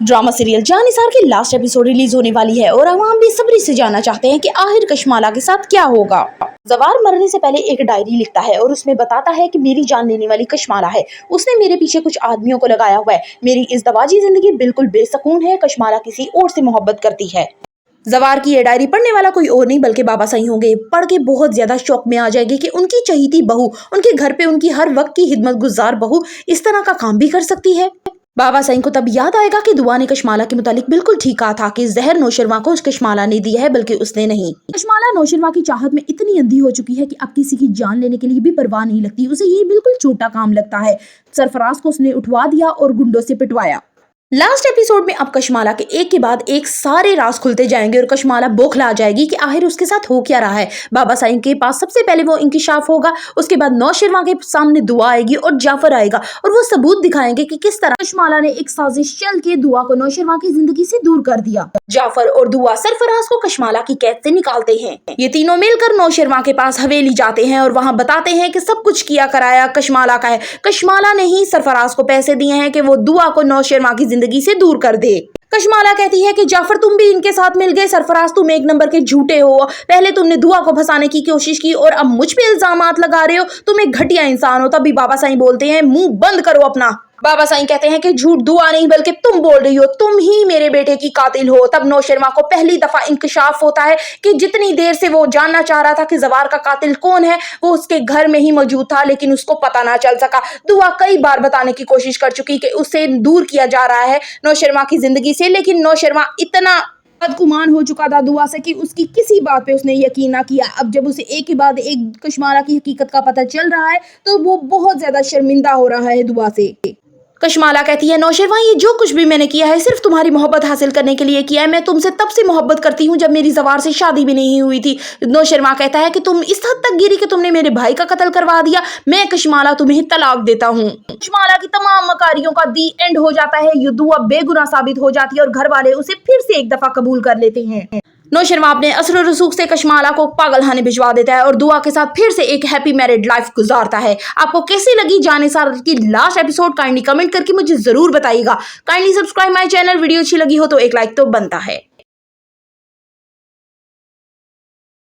Drama serial Jannisar की last episode release होने वाली है और अवाम बेसब्री से जानना चाहते हैं कि आखिर कशमाला के साथ क्या होगा। जवार मरने से पहले एक डायरी लिखता है और उसमें बताता है कि मेरी जान लेने वाली कशमाला है। उसने मेरे पीछे कुछ आदमियों को लगाया हुआ है। मेरी इस दवाजी जिंदगी बिल्कुल बेसकून है। कशमाला किसी और से मोहब्बत करती है। जवार की ये डायरी पढ़ने वाला कोई और नहीं बल्कि बाबा साईं होंगे। पढ़ के बहुत ज्यादा शौक में आ जाएगी कि उनकी चहीती बहू उनके घर पे उनकी हर वक्त की खिदमत गुजार बहू इस तरह का काम भी कर सकती है। बाबा साईं को तब याद आएगा कि दुआ ने कशमाला के मुतालिक बिल्कुल ठीक कहा था कि जहर नौशरवा को कशमाला ने दिया है बल्कि उसने नहीं। कशमाला नौशरवा की चाहत में इतनी अंधी हो चुकी है कि अब किसी की जान लेने के लिए भी परवाह नहीं लगती। उसे ये बिल्कुल छोटा काम लगता है। सरफराज को उसने उठवा दिया और गुंडों से पिटवाया। लास्ट एपिसोड में अब कशमाला के एक के बाद एक सारे राज खुलते जाएंगे और कशमाला बौखला आ जाएगी कि आखिर उसके साथ हो क्या रहा है। बाबा साईं के पास सबसे पहले वो इंकिशाफ होगा, उसके बाद नौशरवा के सामने दुआ आएगी और जाफर आएगा और वो सबूत दिखाएंगे कि किस तरह कशमाला ने एक साजिश चल के दुआ को नौशरवा की जिंदगी से दूर कर दिया। जाफर और दुआ सरफराज को कशमाला की कैद से निकालते हैं। ये तीनों मिलकर नौशरवा के पास हवेली जाते हैं और वहां बताते हैं कि सब कुछ किया कराया कशमाला का है। कशमाला ने ही सरफराज को पैसे दिए हैं कि वो दुआ को नौशरवा की जिंदगी से दूर कर दे। कशमाला कहती है कि जाफर तुम भी इनके साथ मिल गए। सरफराज तुम एक नंबर के झूठे हो। पहले तुमने दुआ को फंसाने की कोशिश की और अब मुझ पे इल्जामात लगा रहे हो। तुम एक घटिया इंसान हो। तभी बाबा साईं बोलते हैं मुंह बंद करो अपना। बाबा साईं कहते हैं कि झूठ दुआ नहीं बल्कि तुम बोल रही हो, तुम ही मेरे बेटे की कातिल हो। तब नौशरवा को पहली दफा इंकशाफ होता है कि जितनी देर से वो जानना चाह रहा था कि जवार का कातिल कौन है, वो उसके घर में ही मौजूद था लेकिन उसको पता ना चल सका। दुआ कई बार बताने की कोशिश कर चुकी कि उसे दूर किया जा रहा है नौशरवा की जिंदगी से, लेकिन नौशरवा इतना बदगुमान हो चुका था दुआ से कि उसकी किसी बात पे उसने यकीन ना किया। अब जब उसे एक के बाद एक कशमाला की हकीकत का पता चल रहा है तो वो बहुत ज्यादा शर्मिंदा हो रहा है दुआ से। कशमाला कहती है नौशरवा ये जो कुछ भी मैंने किया है सिर्फ तुम्हारी मोहब्बत हासिल करने के लिए किया है। मैं तुमसे तब से मोहब्बत करती हूँ जब मेरी जवार से शादी भी नहीं हुई थी। नौशरवा कहता है कि तुम इस हद तक गिरी कि तुमने मेरे भाई का कत्ल करवा दिया। मैं कशमाला तुम्हें तलाक देता हूँ। कशमाला की तमाम मकारियों का दी एंड हो जाता है। ये दुआ बेगुनाह साबित हो जाती है और घर वाले उसे फिर से एक दफा कबूल कर लेते हैं। नौशरवा अपने असर रसूख से कशमाला को पागलखाने भिजवा देता है और दुआ के साथ फिर से एक हैप्पी मैरिड लाइफ गुजारता है। आपको कैसी लगी जानिसार की लास्ट एपिसोड काइंडली कमेंट करके मुझे जरूर बताइएगा। Kindly subscribe my channel. Video अच्छी लगी हो तो एक लाइक तो बनता है।